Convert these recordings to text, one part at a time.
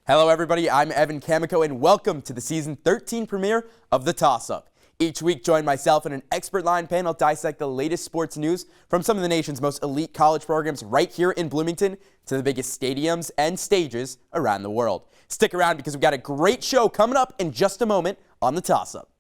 Hello everybody, I'm Evan Kamikow and welcome to the season 13 premiere of The Toss-Up. Each week join myself and an expert line panel dissect the latest sports news from some of the nation's most elite college programs right here in Bloomington to the biggest stadiums and stages around the world. Stick around because we've got a great show coming up in just a moment on The Toss-Up.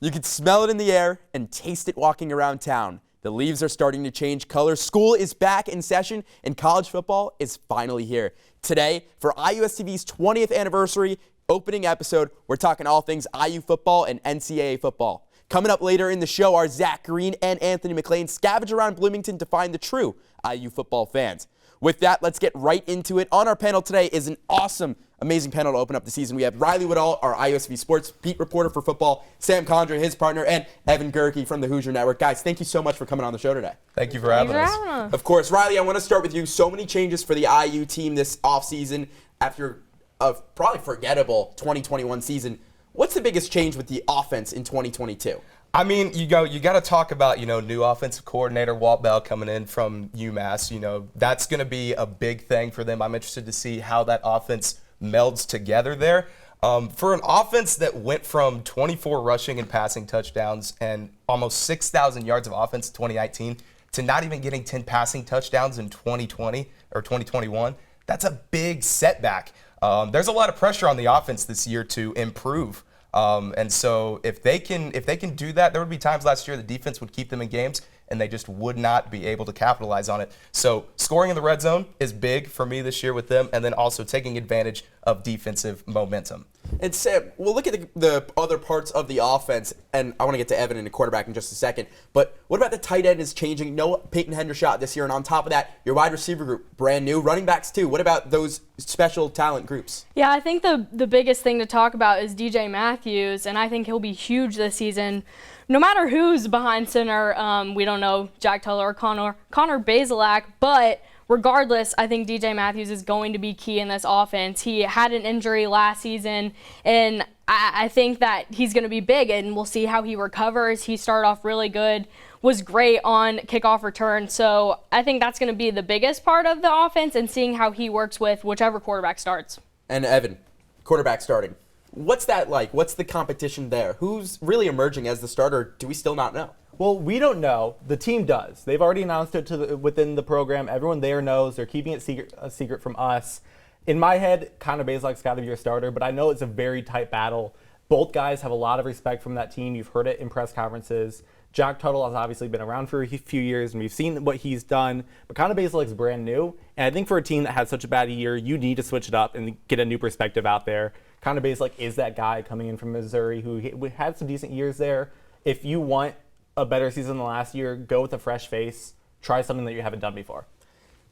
You can smell it in the air and taste it walking around town. The leaves are starting to change color. School is back in session and college football is finally here. Today, for IUSTV's 20th anniversary opening episode, we're talking all things IU football and NCAA football. Coming up later in the show, our Zach Green and Anthony McLean scavenge around Bloomington to find the true IU football fans. With that, let's get right into it. On our panel today is an awesome, amazing panel to open up the season. We have Riley Woodall, our IUSTV Sports beat reporter for football, Sam Condra, his partner, and Evan Gerike from the Hoosier Network. Guys, thank you so much for coming on the show today. Thank you for having us. Of course, Riley, I want to start with you. So many changes for the IU team this offseason after a probably forgettable 2021 season. What's the biggest change with the offense in 2022? I mean, you got to talk about, new offensive coordinator Walt Bell coming in from UMass. That's going to be a big thing for them. I'm interested to see how that offense melds together there. For an offense that went from 24 rushing and passing touchdowns and almost 6,000 yards of offense in 2019 to not even getting 10 passing touchdowns in 2020 or 2021, that's a big setback. There's a lot of pressure on the offense this year to improve. And so if they can do that, there would be times last year the defense would keep them in games and they just would not be able to capitalize on it. So scoring in the red zone is big for me this year with them, and then also taking advantage of defensive momentum. And Sam, we'll look at the other parts of the offense, and I want to get to Evan and the quarterback in just a second. But what about the tight end is changing? No Peyton Hendershot this year, and on top of that, your wide receiver group, brand new. Running backs too. What about those special talent groups? Yeah, I think the biggest thing to talk about is DJ Matthews, and I think he'll be huge this season. No matter who's behind center, we don't know Jack Teller or Connor Bazelak, but regardless, I think DJ Matthews is going to be key in this offense. He had an injury last season, and I think that he's going to be big, and we'll see how he recovers. He started off really good, was great on kickoff return, so I think that's going to be the biggest part of the offense and seeing how he works with whichever quarterback starts. And Evan, quarterback starting. What's that like? What's the competition there? Who's really emerging as the starter? Do we still not know? Well, we don't know. The team does. They've already announced it within the program. Everyone there knows. They're keeping it a secret from us. In my head, Condra Bazelak's got to be your starter, but I know it's a very tight battle. Both guys have a lot of respect from that team. You've heard it in press conferences. Jack Tuttle has obviously been around for a few years, and we've seen what he's done. But Condra Bazelak's brand new, and I think for a team that had such a bad year, you need to switch it up and get a new perspective out there. Condra Bazelak is that guy coming in from Missouri who had some decent years there. If you want a better season than last year, go with a fresh face. Try something that you haven't done before.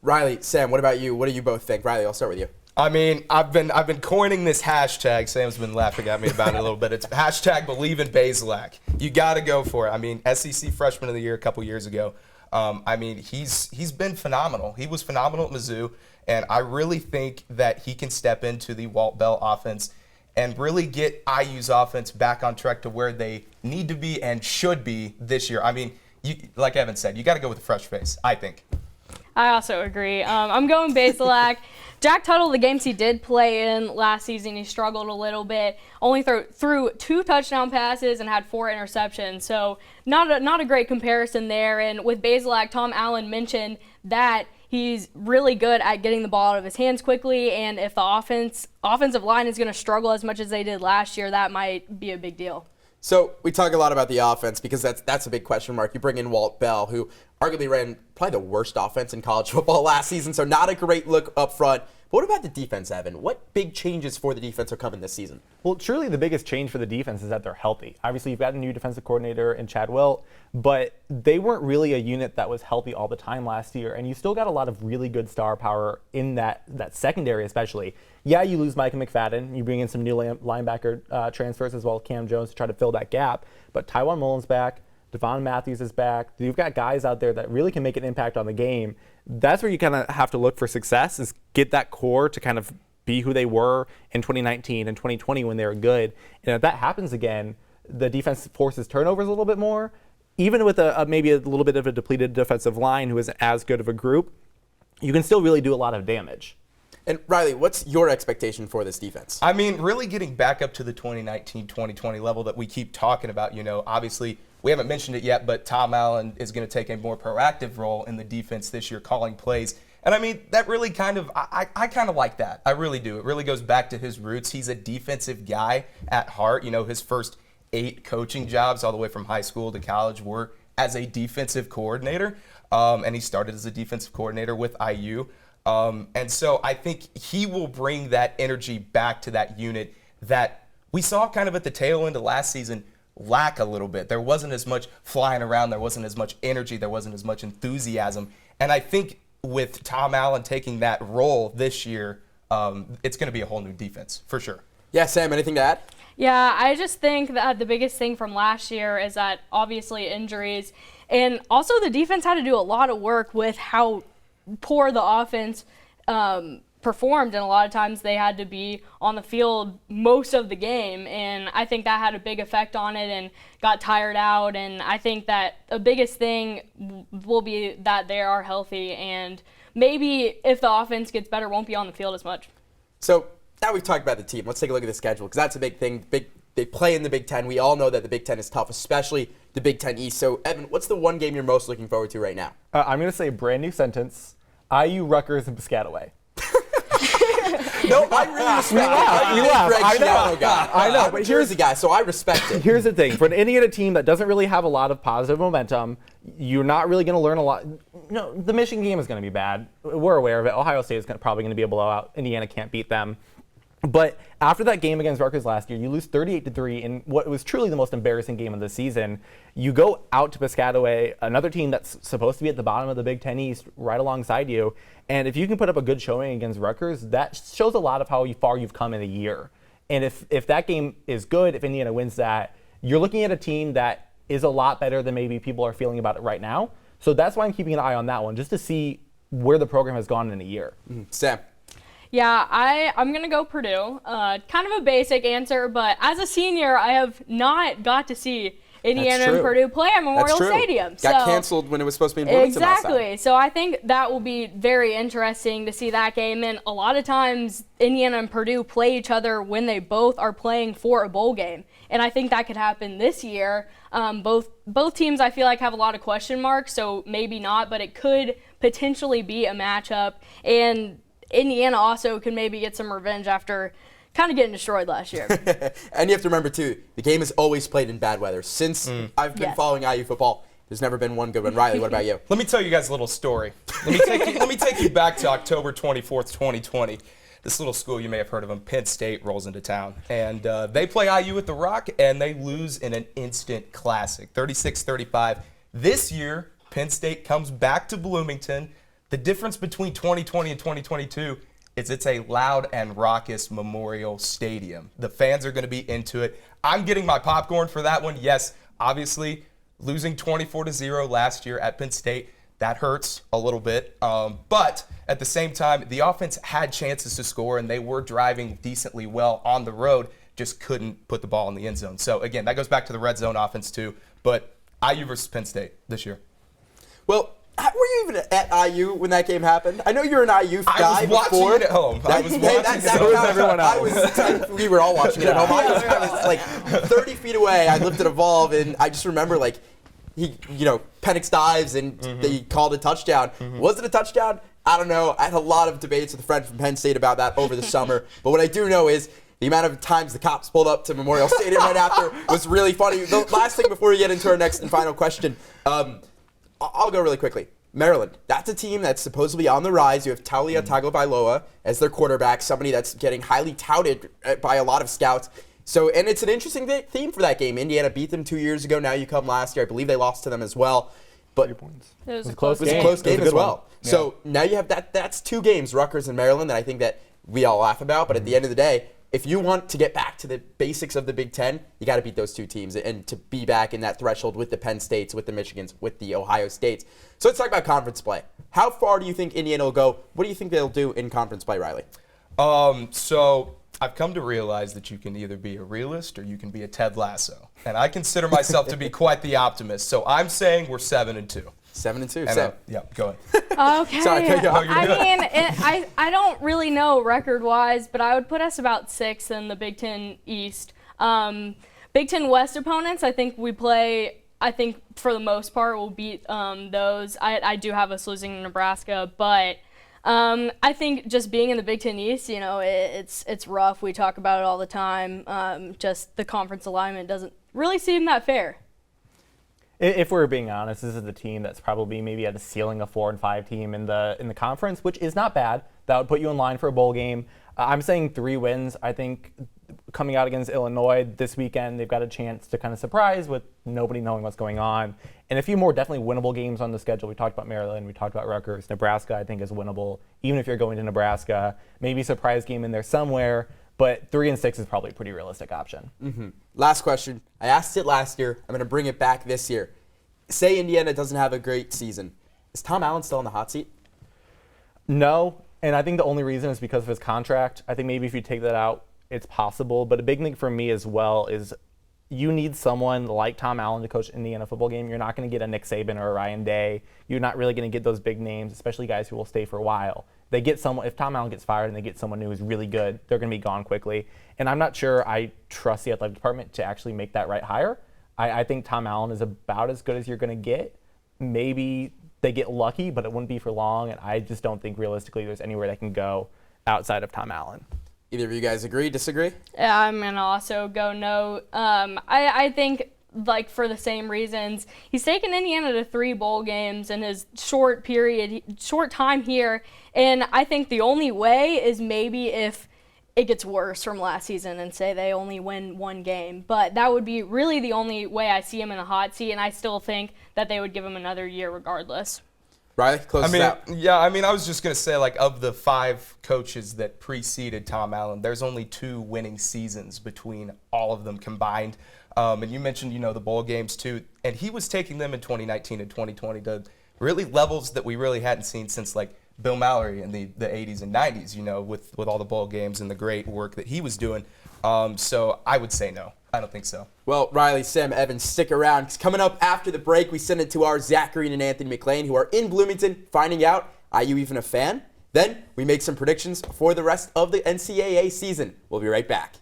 Riley, Sam, what about you? What do you both think? Riley, I'll start with you. I mean, I've been coining this hashtag. Sam's been laughing at me about it a little bit. It's hashtag Believe in Bazelak. You got to go for it. I mean, SEC Freshman of the Year a couple years ago. I mean, he's been phenomenal. He was phenomenal at Mizzou, and I really think that he can step into the Walt Bell offense and really get IU's offense back on track to where they need to be and should be this year. I mean, like Evan said, you got to go with a fresh face, I think. I also agree. I'm going Bazelak. Jack Tuttle, the games he did play in last season, he struggled a little bit. Only threw 2 touchdown passes and had 4 interceptions. So not a great comparison there. And with Bazelak, Tom Allen mentioned that he's really good at getting the ball out of his hands quickly. And if the offensive line is going to struggle as much as they did last year, that might be a big deal. So we talk a lot about the offense because that's a big question mark. You bring in Walt Bell, who arguably ran probably the worst offense in college football last season, so not a great look up front. But what about the defense, Evan? What big changes for the defense are coming this season? Well, truly the biggest change for the defense is that they're healthy. Obviously, you've got a new defensive coordinator in Chad Wilt, but they weren't really a unit that was healthy all the time last year, and you still got a lot of really good star power in that secondary especially. Yeah, you lose Micah McFadden. You bring in some new linebacker transfers as well as Cam Jones to try to fill that gap, but Tywan Mullen's back. Devon Matthews is back. You've got guys out there that really can make an impact on the game. That's where you kind of have to look for success, is get that core to kind of be who they were in 2019 and 2020 when they were good. And if that happens again, the defense forces turnovers a little bit more. Even with maybe a little bit of a depleted defensive line who isn't as good of a group, you can still really do a lot of damage. And Riley, what's your expectation for this defense? I mean, really getting back up to the 2019-2020 level that we keep talking about. Obviously, we haven't mentioned it yet, but Tom Allen is going to take a more proactive role in the defense this year, calling plays. And I mean, that really kind of, I kind of like that. I really do. It really goes back to his roots. He's a defensive guy at heart. His first 8 coaching jobs all the way from high school to college were as a defensive coordinator. And he started as a defensive coordinator with IU. And so I think he will bring that energy back to that unit that we saw kind of at the tail end of last season lack a little bit. There wasn't as much flying around. There wasn't as much energy. There wasn't as much enthusiasm. And I think with Tom Allen taking that role this year, it's going to be a whole new defense for sure. Yeah, Sam, anything to add? Yeah, I just think that the biggest thing from last year is that obviously injuries, and also the defense had to do a lot of work with how poor the offense performed, and a lot of times they had to be on the field most of the game, and I think that had a big effect on it and got tired out. And I think that the biggest thing will be that they are healthy, and maybe if the offense gets better, won't be on the field as much. So now we've talked about the team. Let's take a look at the schedule, because that's a big thing. They play in the Big Ten. We all know that the Big Ten is tough, especially the Big Ten East. So Evan, what's the one game you're most looking forward to right now? I'm going to say a brand new sentence: IU, Rutgers, and Piscataway. No, I really respect it. You laugh. I know. But here's the guy, so I respect it. Here's the thing: for an Indiana team that doesn't really have a lot of positive momentum, you're not really going to learn a lot. No, the Michigan game is going to be bad. We're aware of it. Ohio State is probably going to be a blowout. Indiana can't beat them. But after that game against Rutgers last year, you lose 38-3 in what was truly the most embarrassing game of the season. You go out to Piscataway, another team that's supposed to be at the bottom of the Big Ten East, right alongside you. And if you can put up a good showing against Rutgers, that shows a lot of how far you've come in a year. And if that game is good, if Indiana wins that, you're looking at a team that is a lot better than maybe people are feeling about it right now. So that's why I'm keeping an eye on that one, just to see where the program has gone in a year. Sam. Yeah, I'm going to go Purdue. Kind of a basic answer, but as a senior, I have not got to see Indiana and Purdue play at Memorial Stadium. Got canceled when it was supposed to be in Bloomington last time. Exactly. So I think that will be very interesting to see that game. And a lot of times, Indiana and Purdue play each other when they both are playing for a bowl game. And I think that could happen this year. Both teams, I feel like, have a lot of question marks, so maybe not, but it could potentially be a matchup. And Indiana also could maybe get some revenge after kind of getting destroyed last year. And you have to remember, too, the game is always played in bad weather. Since I've been following IU football, there's never been one good one. Riley, what about you? Let me tell you guys a little story. Let me take you back to October 24th, 2020. This little school, you may have heard of them, Penn State, rolls into town. And they play IU at the Rock, and they lose in an instant classic, 36-35. This year, Penn State comes back to Bloomington. The difference between 2020 and 2022 is it's a loud and raucous Memorial Stadium. The fans are going to be into it. I'm getting my popcorn for that one. Yes, obviously, losing 24-0 last year at Penn State, that hurts a little bit. But at the same time, the offense had chances to score, and they were driving decently well on the road, just couldn't put the ball in the end zone. So, again, that goes back to the red zone offense, too. But IU versus Penn State this year. Well, were you even at IU when that game happened? I know you're an IU guy before. I was watching it at home. So was everyone else. We were all watching it at home. I was like 30 feet away. I lived at Evolve, and I just remember, like, Penix dives, and they called a touchdown. Was it a touchdown? I don't know. I had a lot of debates with a friend from Penn State about that over the summer. But what I do know is the amount of times the cops pulled up to Memorial Stadium right after was really funny. The last thing before we get into our next and final question, I'll go really quickly. Maryland, that's a team that's supposedly on the rise. You have Taulia Tagovailoa as their quarterback, somebody that's getting highly touted by a lot of scouts. So, and it's an interesting theme for that game. Indiana beat them 2 years ago. Now you come last year. I believe they lost to them as well. But 3 points. It was a close close it was game. a close game as well. one. Yeah. So now you have that's 2 games, Rutgers and Maryland, that I think that we all laugh about. But at the end of the day, if you want to get back to the basics of the Big Ten, you got to beat those 2 teams and to be back in that threshold with the Penn States, with the Michigans, with the Ohio States. So let's talk about conference play. How far do you think Indiana will go? What do you think they'll do in conference play, Riley? So I've come to realize that you can either be a realist or you can be a Ted Lasso. And I consider myself to be quite the optimist. So I'm saying we're 7-2. 7-2. And, yeah, go ahead. Okay. Sorry, go. No, you're I good. mean, I don't really know record-wise, but I would put us about 6th in the Big Ten East. Big Ten West opponents, I think we play. I think for the most part we'll beat those. I do have us losing to Nebraska, but I think just being in the Big Ten East, you know, it's rough. We talk about it all the time. Just the conference alignment doesn't really seem that fair. If we're being honest, this is the team that's probably maybe at the ceiling of 4 and 5 team in the conference, which is not bad. That would put you in line for a bowl game. I'm saying 3 wins. I think coming out against Illinois this weekend, they've got a chance to kind of surprise with nobody knowing what's going on. And a few more definitely winnable games on the schedule. We talked about Maryland. We talked about Rutgers. Nebraska, I think, is winnable, even if you're going to Nebraska. Maybe a surprise game in there somewhere. But 3 and 6 is probably a pretty realistic option. Mm-hmm. Last question. I asked it last year. I'm going to bring it back this year. Say Indiana doesn't have a great season. Is Tom Allen still in the hot seat? No, and I think the only reason is because of his contract. I think maybe if you take that out, it's possible. But a big thing for me as well is you need someone like Tom Allen to coach Indiana football game. You're not going to get a Nick Saban or a Ryan Day. You're not really going to get those big names, especially guys who will stay for a while. They get someone, if Tom Allen gets fired and they get someone who is really good, they're going to be gone quickly. And I'm not sure I trust the athletic department to actually make that right hire. I think Tom Allen is about as good as you're going to get. Maybe they get lucky, but it wouldn't be for long. And I just don't think realistically there's anywhere they can go outside of Tom Allen. Either of you guys agree, disagree? Yeah, I'm going to also go no. I think, like, for the same reasons, he's taken Indiana to 3 bowl games in his short time here. And I think the only way is maybe if it gets worse from last season and say they only win 1 game. But that would be really the only way I see him in a hot seat, and I still think that they would give him another year regardless. Riley, close us out. Yeah, I mean, I was just going to say, like, of the 5 coaches that preceded Tom Allen, there's only 2 winning seasons between all of them combined. And you mentioned, you know, the bowl games too. And he was taking them in 2019 and 2020 to really levels that we really hadn't seen since, like, Bill Mallory in the 80s and 90s, you know, with all the bowl games and the great work that he was doing. So I would say no. I don't think so. Well, Riley, Sam, Evan, stick around. 'Cause coming up after the break, we send it to our Zachary and Anthony McLean, who are in Bloomington, finding out, are you even a fan? Then we make some predictions for the rest of the NCAA season. We'll be right back.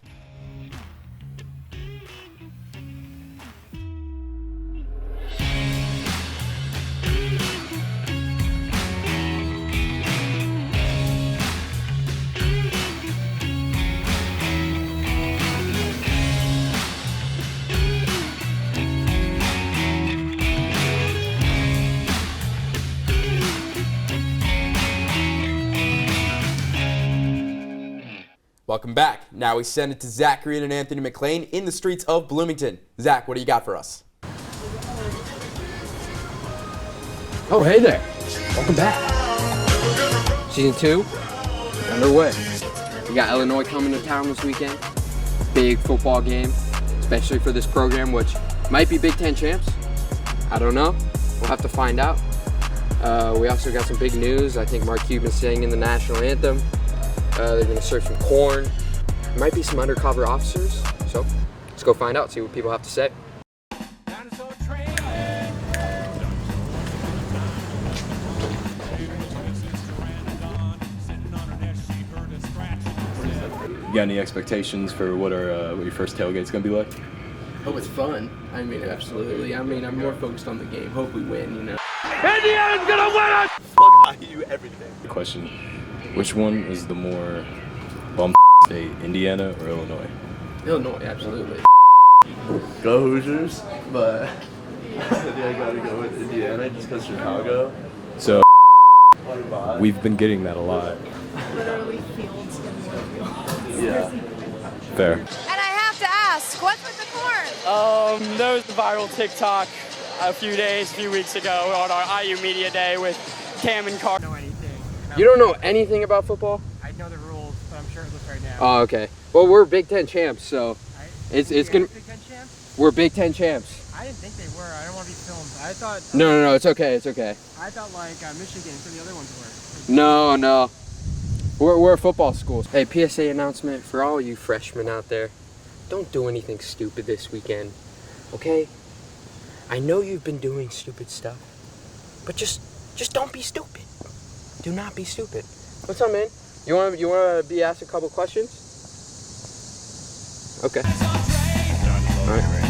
Welcome back. Now we send it to Zachary and Anthony McLean in the streets of Bloomington. Zach, what do you got for us? Oh, hey there. Welcome back. Season 2, underway. We got Illinois coming to town this weekend. Big football game, especially for this program, which might be Big Ten champs. I don't know. We'll have to find out. We also got some big news. I think Mark Cuban's singing the national anthem. They're going to serve some corn. Might be some undercover officers. So let's go find out, see what people have to say. You got any expectations for what your first tailgate's going to be like? Hope it's fun. I mean, absolutely. I mean, I'm more focused on the game. Hope we win, you know. Indiana's gonna win it! Fuck you, everything. Question, which one is the more bum state, Indiana or Illinois? Illinois, absolutely. Go Hoosiers, but I gotta go with Indiana just because Chicago. So we've been getting that a lot. Literally fields and more fields. Yeah. Fair. And I have to ask, what's with the corn? There was the viral TikTok a few weeks ago on our IU Media Day with Cam and Car. Know anything? You don't know anything about football? I know the rules, but I'm sure it looks right now. Oh, okay. Well, we're Big Ten champs, so it's gonna. Big Ten champs? We're Big Ten champs. I didn't think they were. I don't want to be filmed. I thought. No, it's okay. It's okay. I thought like Michigan and some of the other ones No. were. We're a football school. Hey, PSA announcement for all you freshmen out there. Don't do anything stupid this weekend, okay? I know you've been doing stupid stuff, but just don't be stupid. Do not be stupid. What's up, man? You wanna be asked a couple questions? Okay. All right.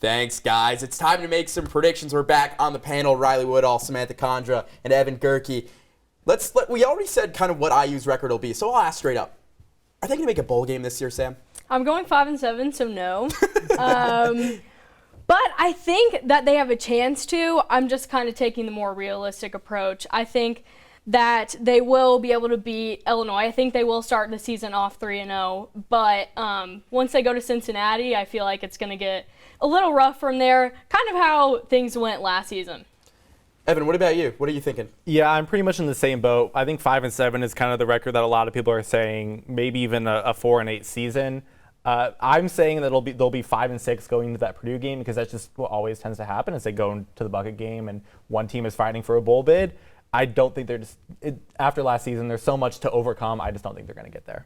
Thanks, guys. It's time to make some predictions. We're back on the panel. Riley Woodall, Samantha Condra, and Evan Gerike. We already said kind of what IU's record will be, so I'll ask straight up. Are they going to make a bowl game this year, Sam? I'm going 5-7, so no. But I think that they have a chance to. I'm just kind of taking the more realistic approach. I think that they will be able to beat Illinois. I think they will start the season off 3-0. But once they go to Cincinnati, I feel like it's going to get a little rough from there, kind of how things went last season. Evan, what about you? What are you thinking? Yeah, I'm pretty much in the same boat. I think 5-7 is kind of the record that a lot of people are saying, maybe even a 4-8 season. I'm saying that they'll be 5-6 going into that Purdue game because that's just what always tends to happen is they go into the bucket game and one team is fighting for a bowl bid. I don't think after last season, there's so much to overcome. I just don't think they're going to get there.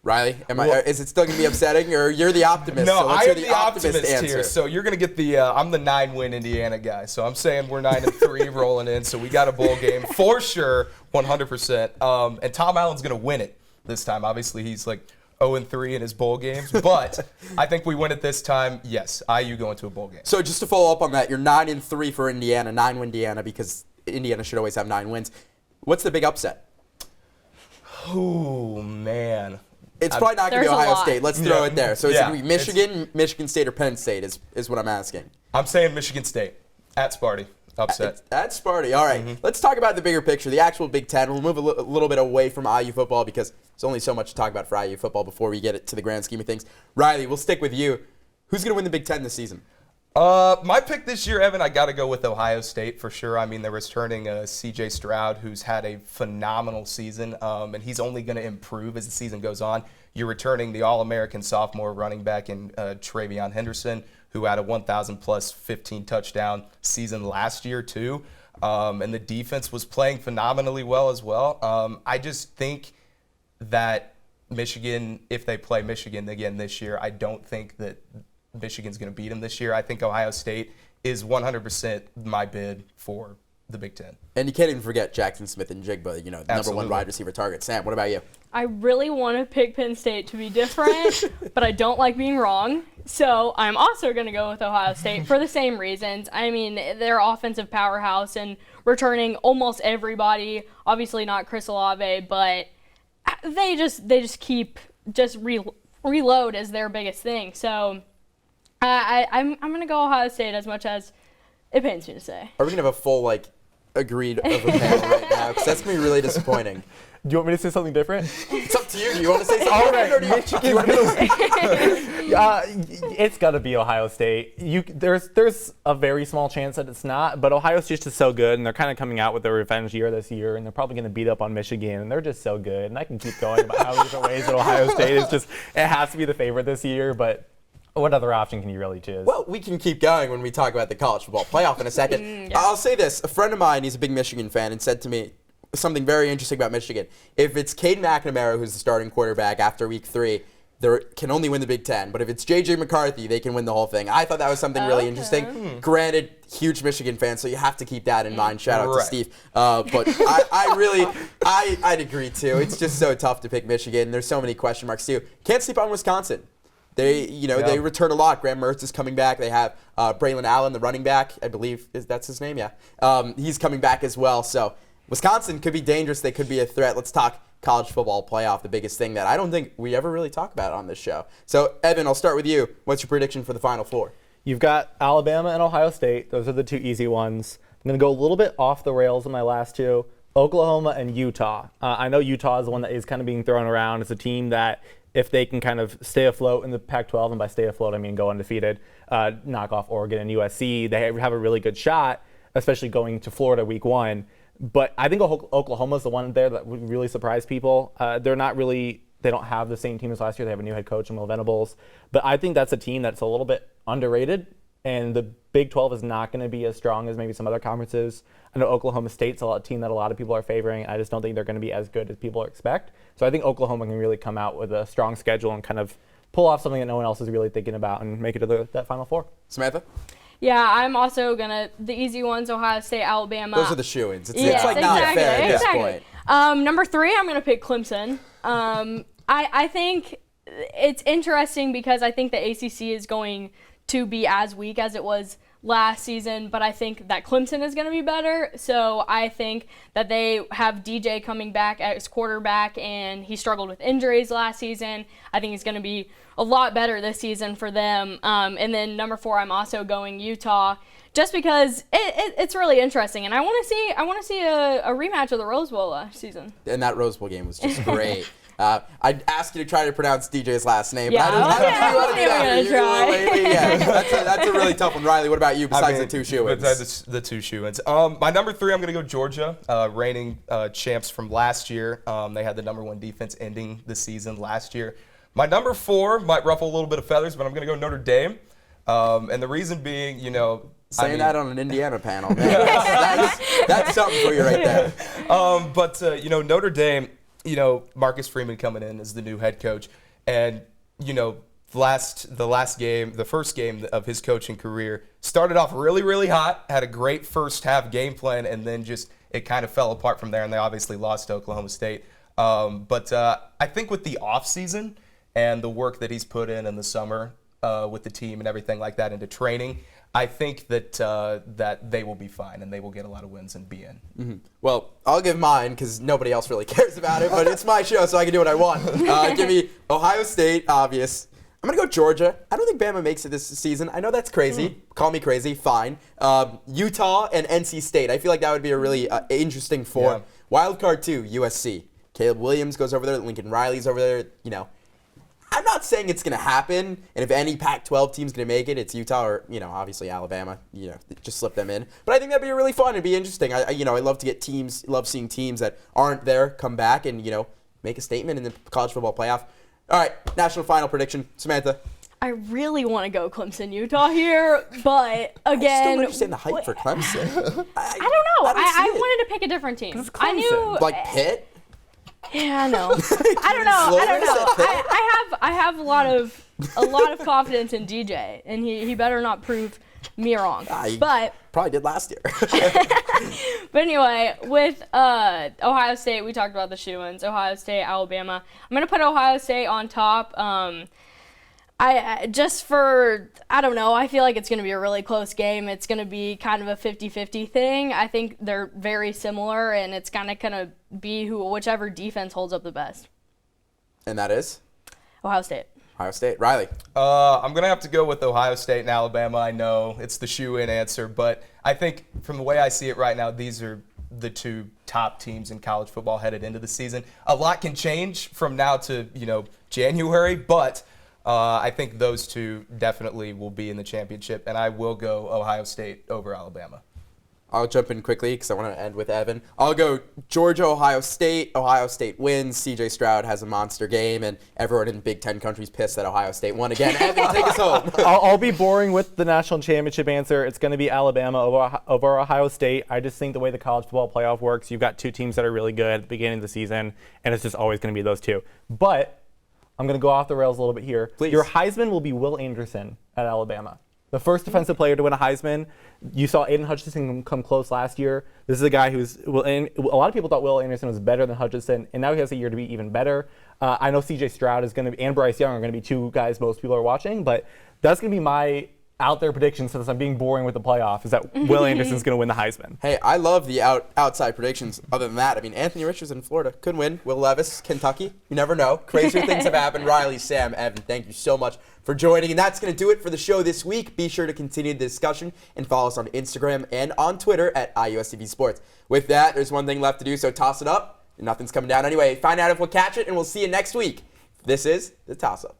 Riley, is it still going to be upsetting, or you're the optimist? No, so let's I hear am the optimist answer. here. So you're going to get I'm the 9-win Indiana guy. So I'm saying we're 9-3 rolling in. So we got a bowl game for sure, 100%. And Tom Allen's going to win it this time. Obviously, he's like 0-3 in his bowl games, but I think we win it this time. Yes, IU going to a bowl game. So just to follow up on that, you're 9-3 for Indiana, 9-win Indiana, because Indiana should always have 9 wins. What's the big upset? Oh, man. It's probably not going to be Ohio State. Let's throw it there. So it's going to be Michigan State, or Penn State is what I'm asking. I'm saying Michigan State at Sparty. Upset. At Sparty. All right. Let's talk about the bigger picture, the actual Big Ten. We'll move a little bit away from IU football because there's only so much to talk about for IU football before we get it to the grand scheme of things. Riley, we'll stick with you. Who's going to win the Big Ten this season? My pick this year, Evan, I got to go with Ohio State for sure. I mean, they're returning C.J. Stroud, who's had a phenomenal season, and he's only going to improve as the season goes on. You're returning the All-American sophomore running back in Travion Henderson, who had a 1,000-plus 15-touchdown season last year, too. And the defense was playing phenomenally well as well. I just think that Michigan, if they play Michigan again this year, I don't think that Michigan's going to beat them this year. I think Ohio State is 100% my bid for the Big Ten. And you can't even forget Jackson Smith and Jigba, the number Absolutely. one wide receiver target. Sam, what about you? I really want to pick Penn State to be different, but I don't like being wrong. So I'm also going to go with Ohio State for the same reasons. I mean, they're offensive powerhouse and returning almost everybody. Obviously not Chris Olave, but they just keep reload as their biggest thing. So I'm going to go Ohio State as much as it pains me to say. Are we going to have a full, agreed of a panel right now? Because that's going to be really disappointing. Do you want me to say something different? It's up to you. Do you want to say something All different? right, Michigan's it's got to be Ohio State. There's a very small chance that it's not, but Ohio State's just so good, and they're kind of coming out with their revenge year this year, and they're probably going to beat up on Michigan, and they're just so good. And I can keep going about how many different ways that Ohio State is just, it has to be the favorite this year, but what other option can you really choose? Well, we can keep going when we talk about the college football playoff in a second. Yeah. I'll say this. A friend of mine, he's a big Michigan fan, and said to me something very interesting about Michigan. If it's Caden McNamara, who's the starting quarterback after week 3, they can only win the Big Ten. But if it's J.J. McCarthy, they can win the whole thing. I thought that was something really interesting. Granted, huge Michigan fan, so you have to keep that in mind. Shout out to Steve. But I'd agree, too. It's just so tough to pick Michigan. There's so many question marks, too. Can't sleep on Wisconsin. They return a lot. Graham Mertz is coming back. They have Braylon Allen, the running back. I believe that's his name. Yeah, he's coming back as well. So Wisconsin could be dangerous. They could be a threat. Let's talk college football playoff, the biggest thing that I don't think we ever really talk about on this show. So, Evan, I'll start with you. What's your prediction for the Final Four? You've got Alabama and Ohio State. Those are the two easy ones. I'm going to go a little bit off the rails in my last two. Oklahoma and Utah. I know Utah is the one that is kind of being thrown around. It's a team that, if they can kind of stay afloat in the Pac-12, and by stay afloat I mean go undefeated, knock off Oregon and USC, they have a really good shot, especially going to Florida week 1. But I think Oklahoma's the one there that would really surprise people. They don't have the same team as last year. They have a new head coach in Will Venables. But I think that's a team that's a little bit underrated, and the Big 12 is not going to be as strong as maybe some other conferences. I know Oklahoma State's a team that a lot of people are favoring. I just don't think they're going to be as good as people expect. So I think Oklahoma can really come out with a strong schedule and kind of pull off something that no one else is really thinking about and make it to that Final Four. Samantha? Yeah, I'm also the easy ones, Ohio State, Alabama. Those are the shoo-ins. It's Yes, like not exactly, fair at this exactly. point. Number 3, I'm going to pick Clemson. I think it's interesting because I think the ACC is going to be as weak as it was last season, but I think that Clemson is going to be better. So I think that they have DJ coming back as quarterback, and he struggled with injuries last season. I think he's going to be a lot better this season for them. And then number 4, I'm also going Utah, just because it's really interesting, and I want to see a rematch of the Rose Bowl last season. And that Rose Bowl game was just great. I'd ask you to try to pronounce DJ's last name, Yeah, but I don't think you want to do try. Yeah, that's a really tough one. Riley, what about you besides the two shoe-ins? Besides the two shoe-ins. My number 3, I'm going to go Georgia, reigning champs from last year. They had the number 1 defense ending the season last year. My number 4 might ruffle a little bit of feathers, but I'm going to go Notre Dame. And the reason being, Saying that on an Indiana panel, man. That's something for you right there. But Notre Dame, Marcus Freeman coming in as the new head coach, and the first game of his coaching career started off really, really hot, had a great first half game plan, and then just it kind of fell apart from there, and they obviously lost to Oklahoma State. But I think with the offseason and the work that he's put in the summer with the team and everything like that into training, I think that that they will be fine and they will get a lot of wins and be in. Mm-hmm. Well, I'll give mine because nobody else really cares about it, but it's my show, so I can do what I want. Give me Ohio State, obvious. I'm going to go Georgia. I don't think Bama makes it this season. I know that's crazy. Call me crazy. Fine. Utah and NC State. I feel like that would be a really interesting four. Yeah. Wild card 2, USC. Caleb Williams goes over there. Lincoln Riley's over there. I'm not saying it's going to happen, and if any Pac-12 team's going to make it, it's Utah or, obviously Alabama. Just slip them in. But I think that'd be really fun and be interesting. I love to get love seeing teams that aren't there come back and, make a statement in the college football playoff. All right, national final prediction. Samantha. I really want to go Clemson, Utah here, but again, I still don't understand the hype for Clemson. I don't know. I wanted to pick a different team. I knew like Pitt. Yeah, I know. I don't know. I have a lot of confidence in DJ, and he better not prove me wrong. But probably did last year. But anyway, with Ohio State, we talked about the shoo-ins. Ohio State, Alabama. I'm gonna put Ohio State on top. I don't know, I feel like it's going to be a really close game. It's going to be kind of a 50-50 thing. I think they're very similar, and it's kind of be whichever defense holds up the best. And that is? Ohio State. Ohio State. Riley. I'm going to have to go with Ohio State and Alabama. I know it's the shoe-in answer, but I think from the way I see it right now, these are the two top teams in college football headed into the season. A lot can change from now to, January, but I think those two definitely will be in the championship, and I will go Ohio State over Alabama. I'll jump in quickly because I want to end with Evan. I'll go Georgia, Ohio State. Ohio State wins. C.J. Stroud has a monster game, and everyone in Big Ten countries pissed that Ohio State won again. Evan, take us home. I'll be boring with the national championship answer. It's going to be Alabama over Ohio State. I just think the way the college football playoff works, you've got two teams that are really good at the beginning of the season, and it's just always going to be those two. But I'm going to go off the rails a little bit here. Please. Your Heisman will be Will Anderson at Alabama. The first defensive player to win a Heisman. You saw Aiden Hutchinson come close last year. This is a guy who's – a lot of people thought Will Anderson was better than Hutchinson, and now he has a year to be even better. I know C.J. Stroud is going to be – and Bryce Young are going to be two guys most people are watching, but that's going to be my out there prediction, since I'm being boring with the playoff, is that Will Anderson's going to win the Heisman. Hey, I love the outside predictions. Other than that, I mean, Anthony Richardson in Florida could win. Will Levis, Kentucky. You never know. Crazier things have happened. Riley, Sam, Evan, thank you so much for joining. And that's going to do it for the show this week. Be sure to continue the discussion and follow us on Instagram and on Twitter at IUSTV Sports. With that, there's one thing left to do, so toss it up. Nothing's coming down anyway. Find out if we'll catch it, and we'll see you next week. This is The Toss Up.